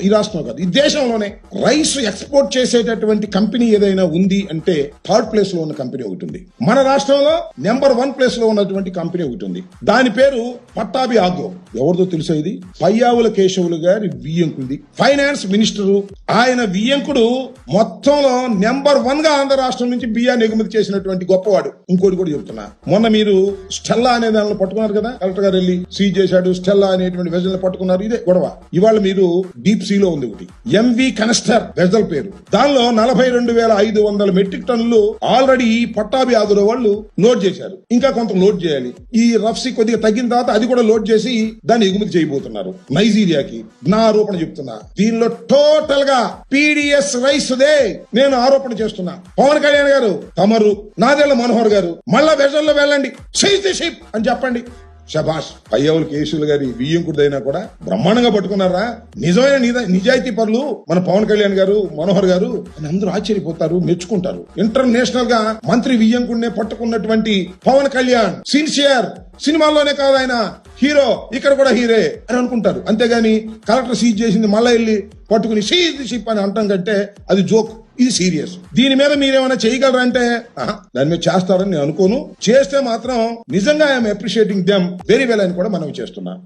ఈ రాష్ట్రం కాదు, ఈ దేశంలోనే రైస్ ఎక్స్పోర్ట్ చేసేటటువంటి కంపెనీ ఏదైనా ఉంది అంటే థర్డ్ ప్లేస్ లో ఉన్న కంపెనీ ఒకటి ఉంది. మన రాష్ట్రంలో నెంబర్ 1 ప్లేస్ లో ఉన్నటువంటి కంపెనీ ఒకటి ఉంది. దాని పేరు పట్టాభి ఆగ్రో. ఎవరిదో తెలుసా? ఇది పయ్యావుల కేశవులు గారి వియ్యంకుడి ఫైనాన్స్ మినిస్టరు. ఆయన వియ్యంకుడు మొత్తంలో నెంబర్ 1 గా ఆంధ్ర రాష్ట్రం నుంచి బియ్యాన్ని ఎగుమతి చేసినటువంటి గొప్పవాడు. ఇంకోటి కూడా చెప్తున్నా, మొన్న మీరు స్టెల్లా అనే దానిలో పట్టుకున్నారు కదా, కలెక్టర్ గారు వెళ్ళి సీజ్ చేశాడు. స్టెల్లా అనేటువంటి వెజల్ పట్టుకున్నారు. ఇదే గొడవ. ఇవాళ మీరు డీప్ సీలో ఉంది ఒకటి ఎంవి కనస్టర్ వెజల్ పేరు. దానిలో 42,500 మెట్రిక్ టన్నులు ఆల్రెడీ పట్టాభి ఆగ్రో వాళ్ళు లోడ్ చేశారు. ఇంకా కొంత లోడ్ చేయాలి. ఈ రఫ్సీ కొద్దిగా తగ్గిన తర్వాత అది కూడా లోడ్ చేసి దాన్ని ఎగుమతి చేయబోతున్నారు నైజీరియాకి. నా ఆరోపణ చెప్తున్నా, దీనిలో టోటల్ గా పీడిఎస్ రైస్ దే నేను ఆరోపణ చేస్తున్నా. పవన్ కళ్యాణ్ గారు, తమరు, నాదెళ్ల మనోహర్ గారు మళ్ళా వెజల్లో వెళ్ళండి, సీజ్ ది షిప్ అని చెప్పండి. శభాష్. పయ్యావుల కేశవులు గారి వియ్యంకుడిదైనా కూడా బ్రహ్మాండంగా పట్టుకున్నారా. నిజమైన నిజాయితీ పరులు మన పవన్ కళ్యాణ్ గారు, మనోహర్ గారు అని అందరూ ఆశ్చర్యపోతారు, మెచ్చుకుంటారు. ఇంటర్నేషనల్ గా మంత్రి వియ్యంకుడినే పట్టుకున్నటువంటి పవన్ కళ్యాణ్ సిన్సియర్. సినిమాల్లోనే కాదు ఆయన హీరో, ఇక్కడ కూడా హీరే అని అనుకుంటారు. అంతేగాని కలెక్టర్ సీజ్ చేసింది మళ్ళా వెళ్ళి పట్టుకుని సీజ్ ది షిప్ అని అంటాం కంటే అది జోక్. ఇది సీరియస్. దీని మీద మీరేమైనా చేయగలరా అంటే దాని మీద చేస్తారని నేను అనుకోను. చేస్తే మాత్రం నిజంగా I'm appreciating them very well అని కూడా మనం చేస్తున్నా.